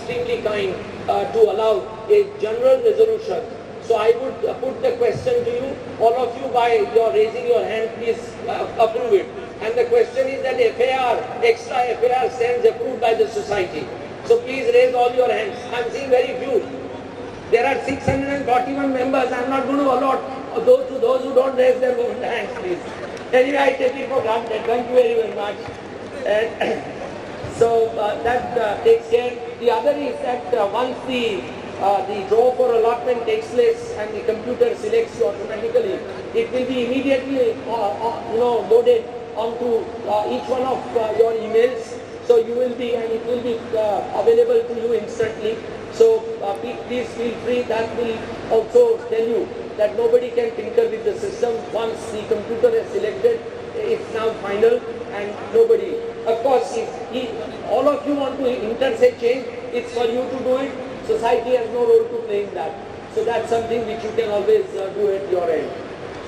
extremely kind to allow a general resolution. So I would put the question to you, all of you, by your raising your hand, please approve it. And the question is that FAR, extra FAR stands approved by the society. So please raise all your hands. I am seeing very few. There are 641 members. I am not going to allot those who don't raise their hands, please. Anyway, I take it for granted. Thank you very, very much. And so that takes care. The other is that once the draw for allotment takes place and the computer selects you automatically, it will be immediately loaded onto each one of your emails. So you will be, and it will be available to you instantly. So please feel free. That will also tell you that nobody can tinker with the system. Once the computer is selected, it's now final, and nobody. Of course, if all of you want to intersect change, it's for you to do it. Society has no role to play in that. So that's something which you can always do at your end.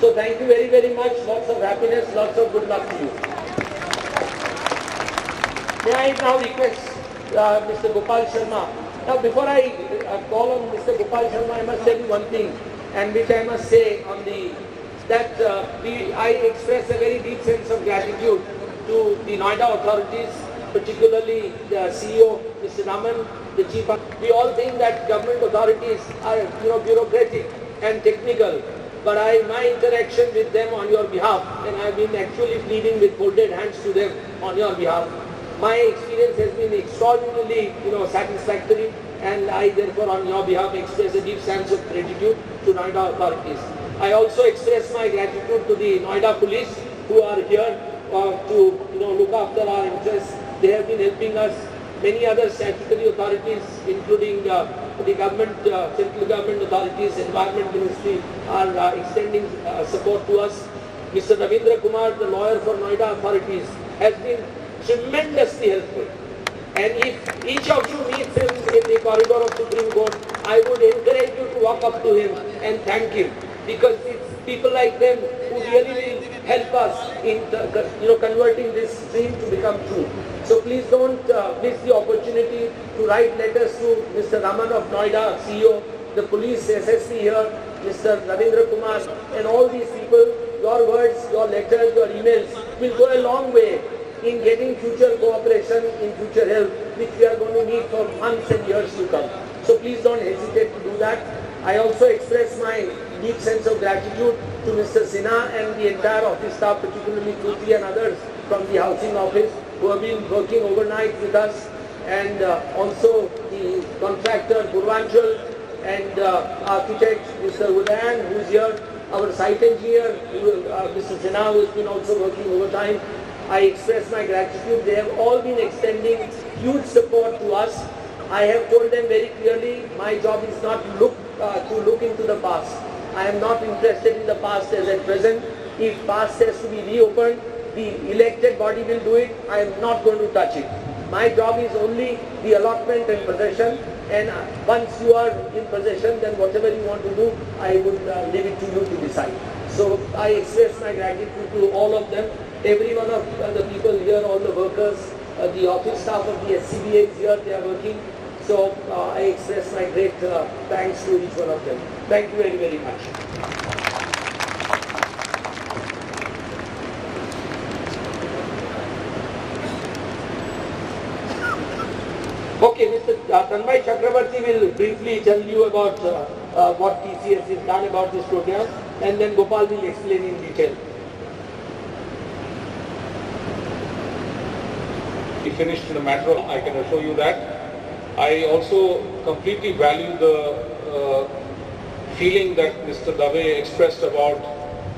So thank you very, very much. Lots of happiness, lots of good luck to you. May I now request Mr. Gopal Sharma. Now before I call on Mr. Gopal Sharma, I must tell you one thing, and which I must say on I express a very deep sense of gratitude to the Noida authorities, particularly the CEO, Mr. Raman, the chief. We all think that government authorities are bureaucratic and technical, but my interaction with them on your behalf, and I've been actually pleading with folded hands to them on your behalf. My experience has been extraordinarily satisfactory, and I therefore on your behalf express a deep sense of gratitude to Noida authorities. I also express my gratitude to the Noida police who are here to look after our interests. They have been helping us. Many other statutory authorities, including the government, central government authorities, Environment Ministry, are extending support to us. Mr. Ravindra Kumar, the lawyer for Noida authorities, has been tremendously helpful. And if each of you meets him in the corridor of Supreme Court, I would encourage you to walk up to him and thank him, because it's people like them who really will help us in converting this dream to become true. So please don't miss the opportunity to write letters to Mr. Raman of Noida, CEO, the police SSP here, Mr. Ravindra Kumar, and all these people. Your words, your letters, your emails will go a long way in getting future cooperation, in future help, which we are going to need for months and years to come. So please don't hesitate to do that. I also express my deep sense of gratitude to Mr. Sinha and the entire office staff, particularly Kruti and others from the housing office, who have been working overnight with us, and also the contractor Purvanchal, and architect Mr. Udayan, who is here, our site engineer Mr. Sinha, who has been also working overtime. I express my gratitude. They have all been extending huge support to us. I have told them very clearly, my job is not to look into the past. I am not interested in the past as at present. If past has to be reopened, the elected body will do it. I am not going to touch it. My job is only the allotment and possession, and once you are in possession, then whatever you want to do, I would leave it to you to decide. So I express my gratitude to all of them. Every one of the people here, all the workers, the office staff of the SCBA is here, they are working. So I express my great thanks to each one of them. Thank you very, very much. Okay, Mr. Tanmay Chakrabarti will briefly tell you about what TCS has done about this program, and then Gopal will explain in detail. Finished in a matter of, I can assure you that. I also completely value the feeling that Mr. Dave expressed about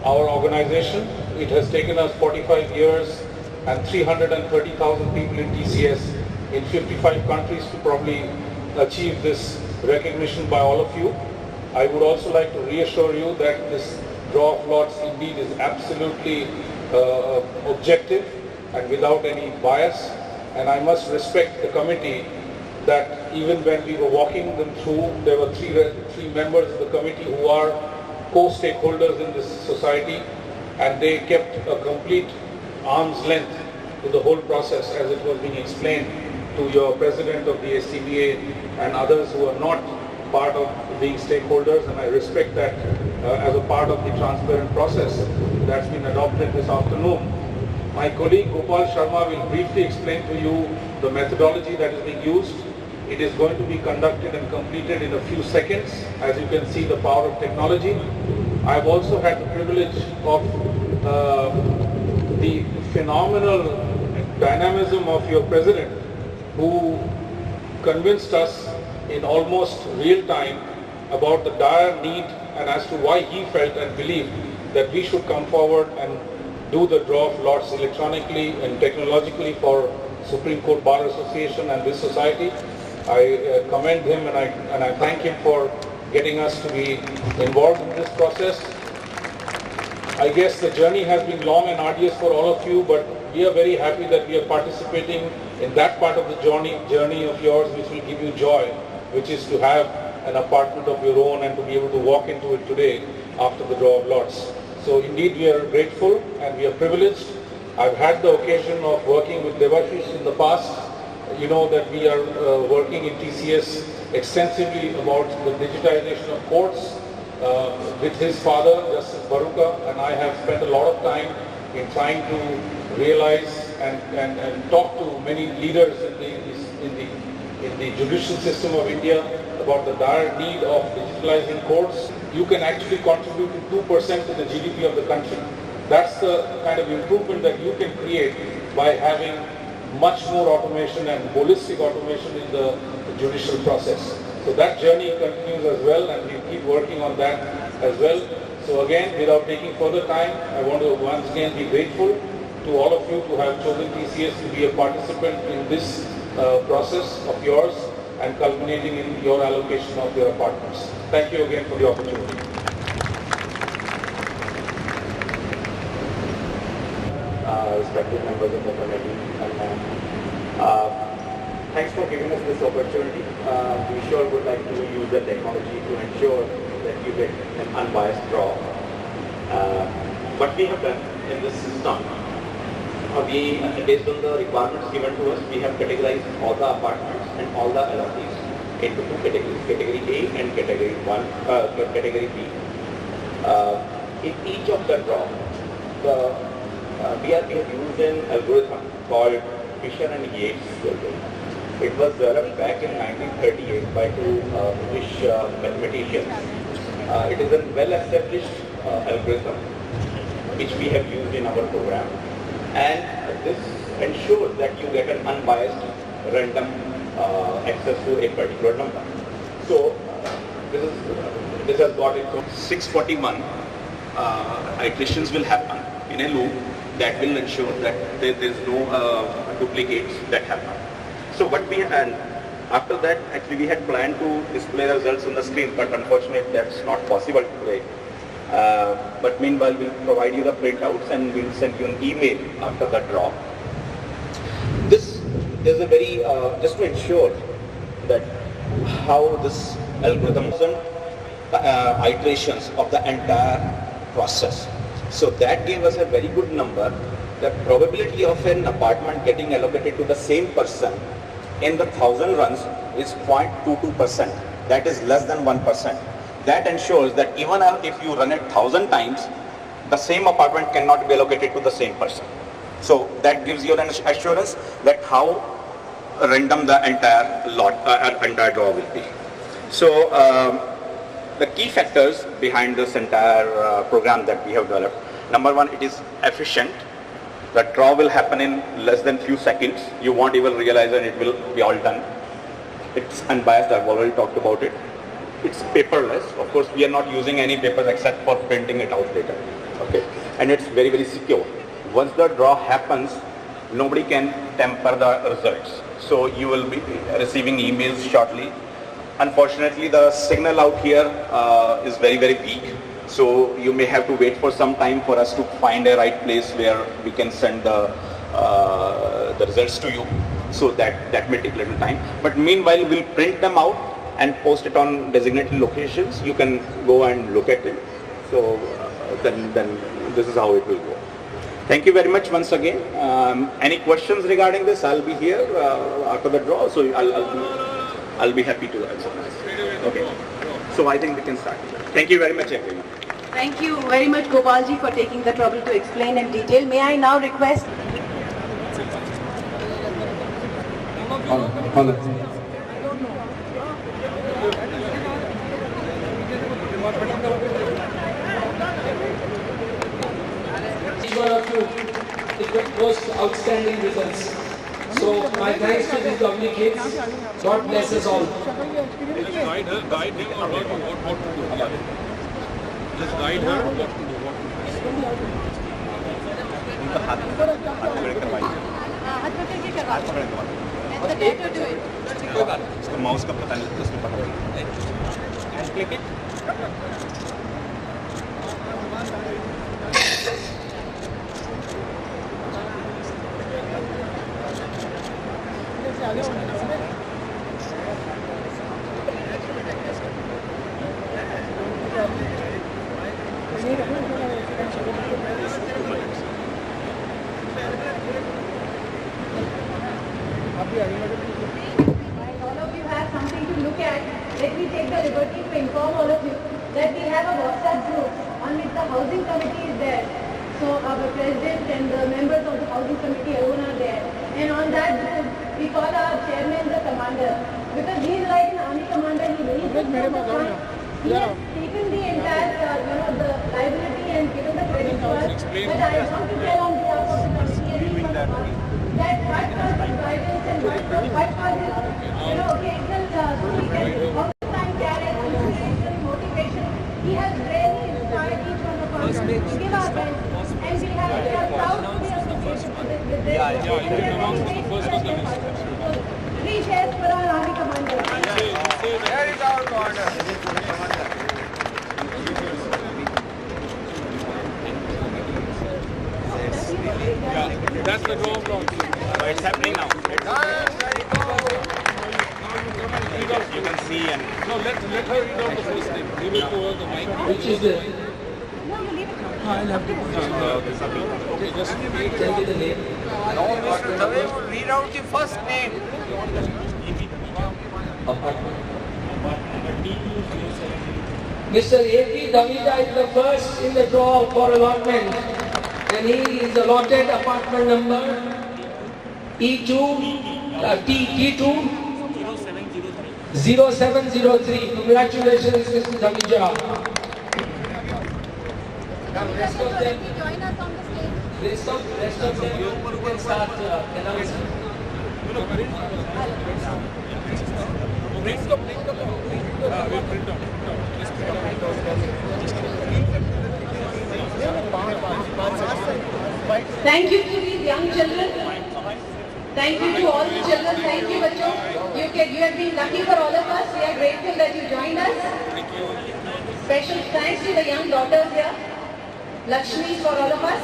our organization. It has taken us 45 years and 330,000 people in TCS in 55 countries to probably achieve this recognition by all of you. I would also like to reassure you that this draw of lots indeed is absolutely objective and without any bias. And I must respect the committee that even when we were walking them through, there were three members of the committee who are co-stakeholders in this society, and they kept a complete arm's length to the whole process as it was being explained. to your president of the SCBA and others who are not part of being stakeholders, and I respect that as a part of the transparent process that's been adopted this afternoon. My colleague Gopal Sharma will briefly explain to you the methodology that is being used. It is going to be conducted and completed in a few seconds. As you can see, the power of technology. I've also had the privilege of the phenomenal dynamism of your president, who convinced us in almost real time about the dire need and as to why he felt and believed that we should come forward and do the draw of lots electronically and technologically for Supreme Court Bar Association and this society. I commend him and I thank him for getting us to be involved in this process. I guess the journey has been long and arduous for all of you, but we are very happy that we are participating in that part of the journey of yours which will give you joy, which is to have an apartment of your own and to be able to walk into it today after the draw of lots. So indeed we are grateful and we are privileged. I've had the occasion of working with Debashish in the past. You know that we are working in TCS extensively about the digitization of courts. With his father, Justice Baruka, and I have spent a lot of time in trying to realize and talk to many leaders in the judicial system of India about the dire need of digitalizing courts. You can actually contribute to 2% to the GDP of the country. That's the kind of improvement that you can create by having much more automation and holistic automation in the judicial process. So that journey continues as well, and we keep working on that as well. So again, without taking further time, I want to once again be grateful to all of you to have chosen TCS to be a participant in this process of yours and culminating in your allocation of your apartments. Thank you again for the opportunity. Respected members of the committee, thanks for giving us this opportunity. We sure would like to use the technology to ensure that you get an unbiased draw. What we have done in this system, based on the requirements given to us, we have categorized all the apartments and all the allottees into two categories, category A and category B. In each of the draw, we have used an algorithm called Fisher and Yates algorithm. It was developed back in 1938 by two British mathematicians. It is a well-established algorithm which we have used in our program, and this ensures that you get an unbiased random access to a particular number. So this has got it from 641 iterations will happen in a loop that will ensure that there is no duplicates that happen. So what we and after that, actually we had planned to display the results on the screen, but unfortunately that's not possible today. But meanwhile, we'll provide you the printouts and we'll send you an email after the draw. This is a very just to ensure that how this algorithm iterations of the entire process. So that gave us a very good number. The probability of an apartment getting allocated to the same person in the 1,000 runs is 0.22%. That is less than 1%. That ensures that even if you run it 1,000 times, the same apartment cannot be allocated to the same person. So that gives you an assurance that how random the entire entire draw will be. So the key factors behind this entire program that we have developed. Number one, it is efficient. The draw will happen in less than few seconds. You won't even realize and it will be all done. It's unbiased, I've already talked about it. It's paperless. Of course, we are not using any papers except for printing it out later. Okay, and it's very, very secure. Once the draw happens, nobody can tamper the results. So you will be receiving emails shortly. Unfortunately, the signal out here is very, very weak. So you may have to wait for some time for us to find a right place where we can send the results to you. So that may take a little time. But meanwhile, we'll print them out and post it on designated locations. You can go and look at it. So then this is how it will go. Thank you very much once again. Any questions regarding this? I'll be here after the draw, so I'll be happy to answer. Okay. So I think we can start. Thank you very much, everyone. Thank you very much, Gopalji, for taking the trouble to explain in detail. May I now request... Each one of you, the most outstanding results. So my thanks to these lovely kids. God bless us all. Guide her, guide him or what to do. Just guide her what to do. इसको mouse का पता नहीं तो उसको पकड़ click it All of you have something to look at. Let me take the liberty to inform all of you that we have a WhatsApp group on which the housing committee is there. So our president and the members of the housing committee alone are there. And on that group, we call our chairman the commander. Because he is like an army commander, he really he has taken the entire, the liability and given the credit to us. But I want to tell on behalf of the committee that what was the guidance and what was his, occasional speech all the time carried inspiration, motivation. He has really inspired each one of us to give our best. And we are proud to be associated with this. Three shares for our army commander. There is our commander. That's the draw from. So it's happening now. You can see and No, let her read out the first name. Leave it to her, the mic. Which is the... No, you leave it. I'll have to Okay, just tell me the name. Now Mr. Dave will read out the first name. Mr. A.P. Davija is the first in the draw for allotment, and he is allotted apartment number E2, T2 0703. Congratulations, Mr. Davija. Rest of them, Join us on the stage. rest of them, you can start announcing. Thank you to these young children. Thank you to all the children. Thank you, bachcho. You have been lucky for all of us. We are grateful that you joined us. Special thanks to the young daughters here. Lakshmi for all of us.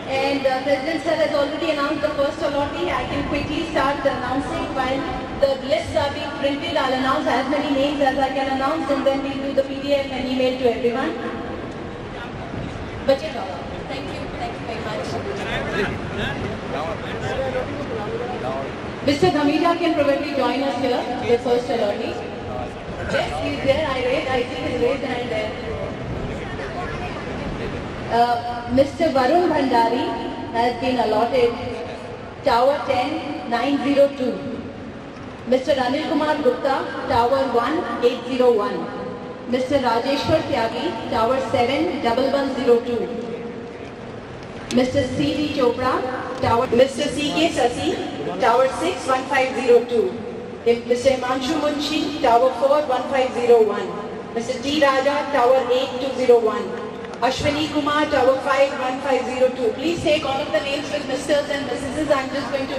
And President Sir has already announced the first allotee. I can quickly start announcing while the lists are being printed. I'll announce as many names as I can announce, and then we'll do the PDF and email to everyone. Bache Baba. Thank you very much. Mr. Dhamija can probably join us here, the first allotee. Yes, he's there. I see his raised hand there. Mr. Varun Bhandari has been allotted Tower 10, 902. Mr. Anil Kumar Gupta, Tower 1, 801. Mr. Rajeshwar Tyagi, Tower 7, 1102. Mr. C.D. Chopra, Tower. Mr. C.K. Sasi, Tower 6, 1502. Mr. Himanshu Munshi, Tower 4, 1501. Mr. T. Raja, Tower 8, 201. Ashwini Kumar, Tower 5, 1502. Please take all of the names with Mrs. and Mrs. I'm just going to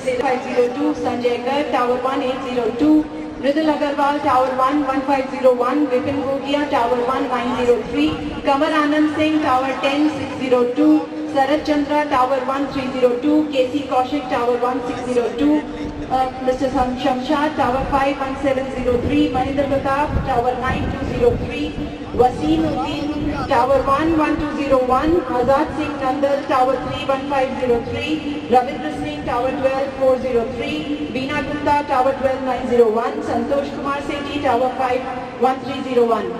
say 502. Sanjay Garg, Tower 1, 802. Ridhal Agarwal, Tower 1, 1501. Vipin Gogia, Tower 1, 903. Kamar Anand Singh, Tower 10, 602. Sarat Chandra, Tower 1, 302. KC Kaushik, Tower 1, 602. Mr. Shamshad, Tower 5, 1703, Mahindra Pratap, Tower 9203, Wasim Uddin, Tower 1, 1201, Azad Singh Nandal, Tower 3, 1503, Ravindra Singh, Tower 12, 403, Veena Gupta, Tower 12, 901, Santosh Kumar Sethi, Tower 5, 1301.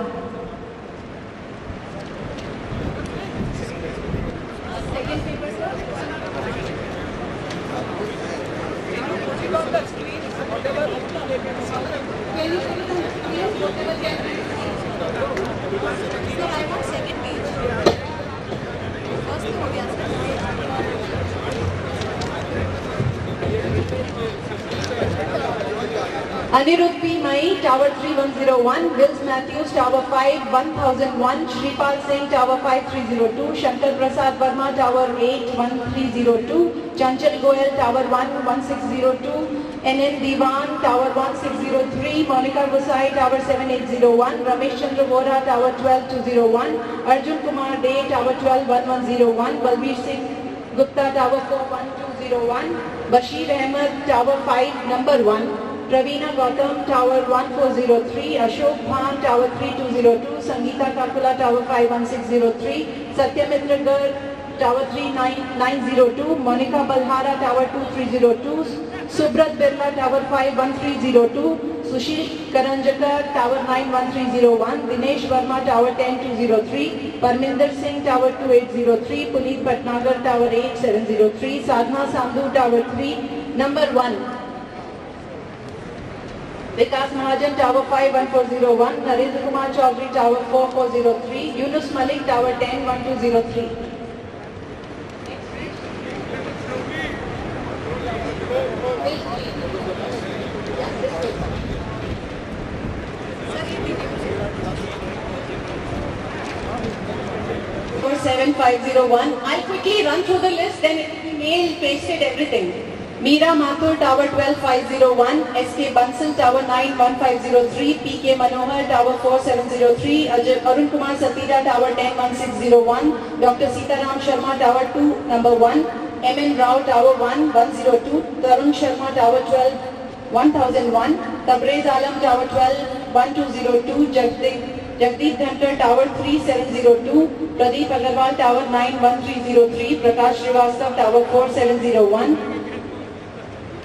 Second paper, sir. On the screen, whatever. Can you show me the screen? Whatever can be. Sir, I want second page. First तो हो गया Anirudh P. Mai, Tower 3101, Wills Matthews, Tower 5, 1001, Shripal Singh, Tower 5302, Shankar Prasad Verma, Tower 8, 1302, Chanchal Goyal, Tower 1, 1602, NN Diwan, Tower 1603, Monica Gusai, Tower 7801, Ramesh Chandra Vora, Tower 12201, Arjun Kumar Day, Tower 12, 1101, Balbir Singh Gupta, Tower 4, 1201, Bashir Ahmed, Tower 5, number 1, Praveena Gautam, Tower 1403, Ashok Bhan, Tower 3202, Sangeeta Kakula, Tower 51603, Satyamitra Garg, Tower 3902, Monica Balhara, Tower 2302, Subrat Birla, Tower 51302, Sushil Karanjaka, Tower 91301, Dinesh Verma, Tower 10203, Parminder Singh, Tower 2803, Puneet Patnagar, Tower 8703, Sadhna Sandhu, Tower 3, number 1. Vikas Mahajan, Tower 5, 1401, Narendra Kumar Chaudhary, Tower 4, 403, Yunus Malik, Tower 10, 1203. For 7501, I'll quickly run through the list, then it will be mail pasted everything. Meera Mathur, Tower 12501, SK Bansal, Tower 91503, PK Manohar, Tower 4703, Arun Kumar Satira, Tower 1016101, Dr. Sitaram Sharma, Tower 2, number 1, MN Rao, Tower 1, 102, Tarun Sharma, Tower 12, 1001, Tabrez Alam, Tower 12, 1202, Jagdeep Dhantar, Tower 3702, Pradeep Agarwal, Tower 91303, Prakash Srivastav, Tower 4701,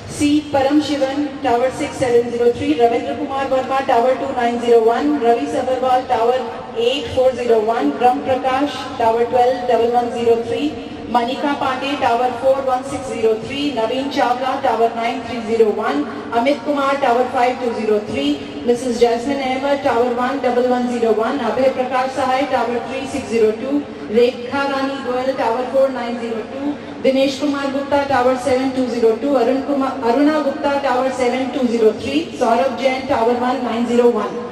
C. Param Shivan, Tower 6703, Ravindra Kumar Verma, Tower 2901, Ravi Sabarwal, Tower 8401, Ram Prakash, Tower 121103, Manika Pandey, Tower 41603, Naveen Chawla, Tower 9301, Amit Kumar, Tower 5203, Mrs. Jasmine Ahmed, Tower 11101, Abhay Prakash Sahai, Tower 3602, Rekha Rani Goyal, Tower 4902, Dinesh Kumar Gupta, Tower 7202, Aruna Gupta, Tower 7203, Saurabh Jain, Tower 1901.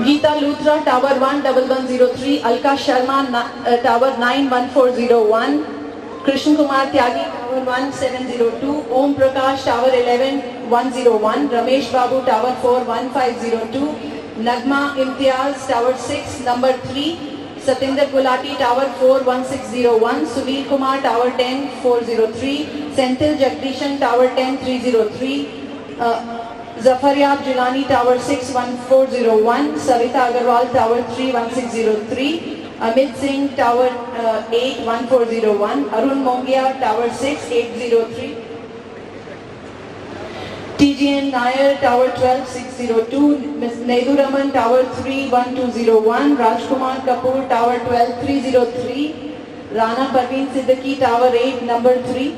Geeta Luthra, Tower 11103, Alka Sharma, Tower 91401, Krishna Kumar Tyagi, Tower 1702, Om Prakash, Tower 11101, Ramesh Babu, Tower 41502, Nagma Imtiaz, Tower 6, number 3, Satinder Gulati, Tower 41601, Sunil Kumar, Tower 10403, Senthil Jagdishan, Tower 10303, Zafaryab Jilani, Tower 61401, Savita Agarwal, Tower 31603, Amit Singh, Tower 81401, Arun Mongia, Tower 6803, TGN Nair, Tower 12602, Ms. Nedu Raman, Tower 31201, Rajkumar Kapoor, Tower 12303, Rana Parveen Siddiqui, Tower 8, number 3,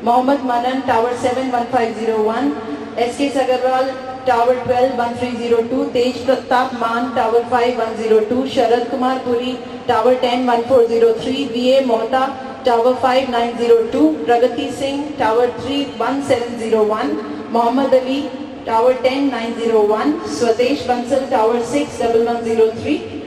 Mohammad Manan, Tower 71501, SK Sagarwal, Tower 121302, Tej Pratap Man, Tower 5102, Sharad Kumar Puri, Tower 101403, VA Mohta, Tower 5902, Pragati Singh, Tower 31701, Muhammad Ali, Tower 10901, Swadesh Bansal, Tower 61103,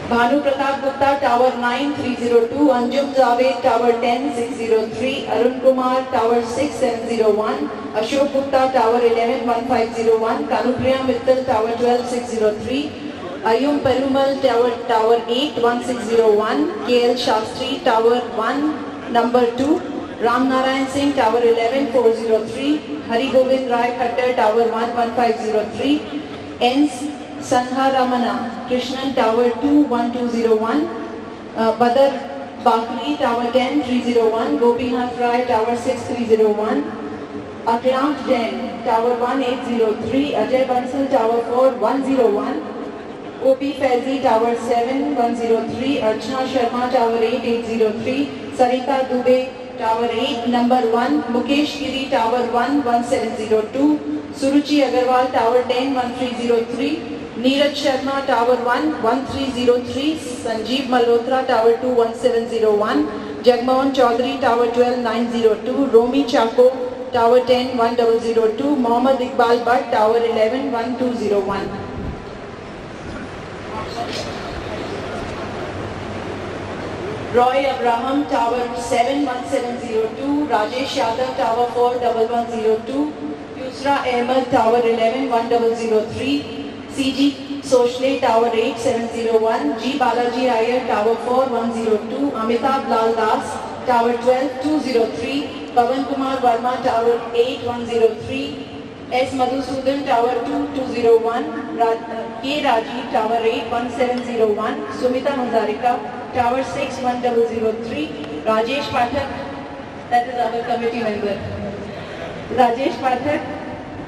Bhanu Pratap Gupta, Tower 9302, Anjum Javed, Tower 10603, Arun Kumar, Tower 6701, Ashok Gupta, Tower 111501, Kanupriya Mittal, Tower 12603, Ayum Perumal, Tower 8, 1601. KL Shastri, Tower 1, number 2. Ram Narayan Singh, Tower 11, 403. Hari Govind Rai Khattar, Tower 1, 1503. N. Sanha Ramana, Krishnan, Tower 2, 1201. Badar Bakri, Tower 10, 301. Gopinath Rai, Tower 6, 301. Aklant Jain, Tower 1, 803. Ajay Bansal, Tower 4, 101. OP Faizi, Tower 7, 103. Archana Sharma, Tower 8, 803. Sarita Dubey, Tower 8, number 1. Mukesh Giri, Tower 1, 1702. Suruchi Agarwal, Tower 10, 1303. Neeraj Sharma, Tower 1, 1303. Sanjeev Malhotra, Tower 2, 1701. Jagmohan Chaudhary, Tower 12, 902. Romi Chako, Tower 10, 1002. Mohammad Iqbal Bhatt, Tower 11, 1201. Roy Abraham, Tower 7, 1702. Rajesh Yadav, Tower 4, 1102. Yusra Ahmed, Tower 11, 1003. CG Soshle, Tower 8, 701. G Balaji Iyer, Tower 4, 102. Amitabh Lal Das, Tower 12, 203. Pavan Kumar Verma, Tower 8, 103. S Madhusudan, Tower 2, 201. K Raji, Tower 8, 1701. Sumita Hazarika, Tower 6, 1003. Rajesh Pathak, that is our committee member. Rajesh Pathak,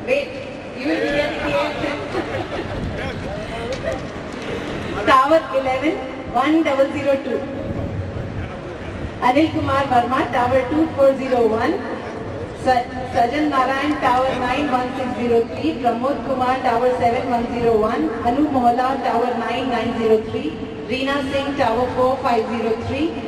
wait, you will be here. Tower 11, 1002. Anil Kumar Verma, Tower 2, 401. Sajan Narayan, Tower 9, 1603. Pramod Kumar, Tower 7, 101. Anu Mohla, Tower 9, 903. Reena Singh, Tower 4, 503.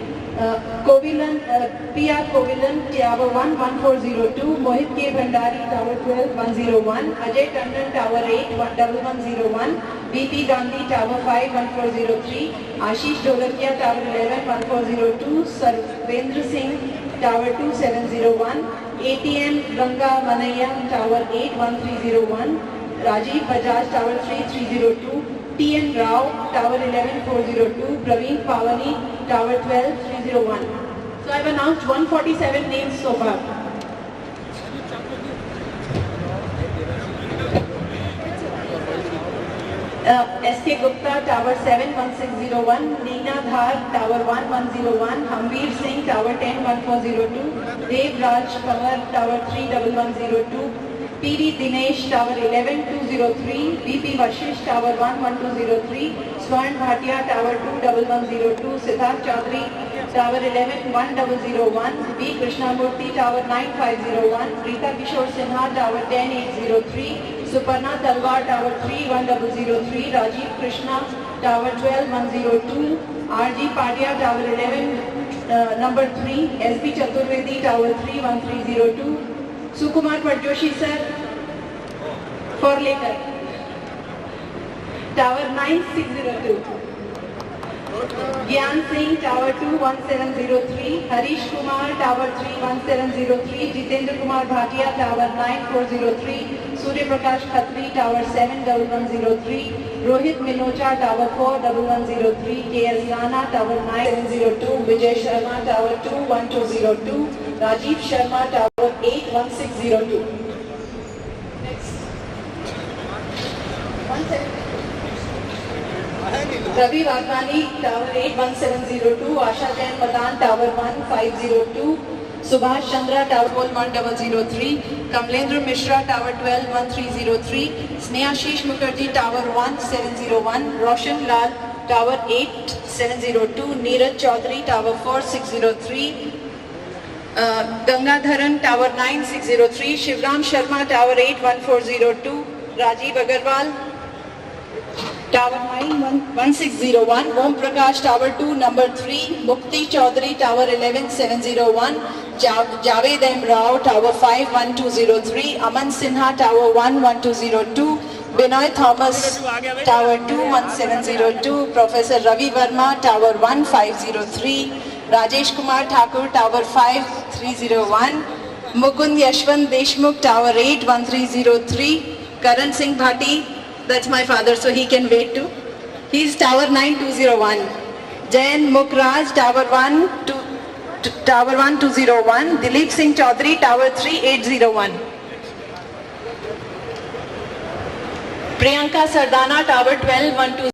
PR Kovilan, Tower 1, 1402. Mohit K. Bhandari, Tower 12, 101. Ajay Tandon, Tower 8, 1101. BP Gandhi, Tower 5, 1403. Ashish Dolakia, Tower 11, 1402. Sarvendra Singh, Tower 2, 701. ATM Ganga Manaya, Tower 8, 1301. Rajiv Bajaj, Tower 3, 302. TN Rao, Tower 11, 402. Praveen Pavani, Tower 12, 301. So I have announced 147 names so far. SK Gupta, Tower 7, 1601. Neena Dhar, Tower 1, 101. Hamveer Singh, Tower 10, 1402. Dev Raj Kamar, Tower 3, 1102. PD Dinesh, Tower 11, 203. BP Vashish, Tower 1, 1203. Swarn Bhatia, Tower 2, 1102. Siddharth Chaudhary, Tower 11, 1001. B. Krishnamurthy, Tower 9, 501. Rita Kishore Sinha, Tower 10, 803. Suparna Talwar, Tower 3, 1003. Rajiv Krishna, Tower 12, 102. RG Padia, Tower 11, number 3. SB Chaturvedi, Tower 3, 1302. Sukumar Padjoshi sir, for later. Tower 9602. Gyan Singh, Tower 2, 1703. Harish Kumar, Tower 3, 1703. Jitendra Kumar Bhatia, Tower 9, 403. Surya Prakash Khatri, Tower 7, 1103. Rohit Minocha, Tower 4, 1103. KS Rana, Tower 9, 702. Vijay Sharma, Tower 2, 1202. Rajiv Sharma, Tower 8, 1602. Next. 170. Ravi Vadvani, Tower 8, 1702. Asha Jain Madan, Tower 1, 502. Subhash Chandra, Tower 1103. Kamlendra Mishra, Tower 12, 1303. Snehashish Mukherjee, Tower 1, 701. Roshan Lal, Tower 8, 702. Neeraj Chaudhary, Tower 4, 603. Gangadharan, Tower 9, 603. Shivram Sharma, Tower 8, 1402. Rajiv Agarwal, Tower 9, 1601. Om Prakash, Tower 2, number 3. Mukti Chaudhary, Tower 11, 701. Javed M. Rao, Tower 5, 1203. Aman Sinha, Tower 1, 1202. Binoy Thomas, Tower 2, 1702. Professor Ravi Verma, Tower 1, 503. Rajesh Kumar Thakur, Tower 5, 301. Mukund Yashwant Deshmukh, Tower 8, 1303. Karan Singh Bhati, that's my father, so he can wait too. He is Tower 9201. Jayan Mukraj, Tower 1, Tower 1201. Dilip Singh Chaudhary, Tower 3801. Priyanka Sardana, Tower 12120.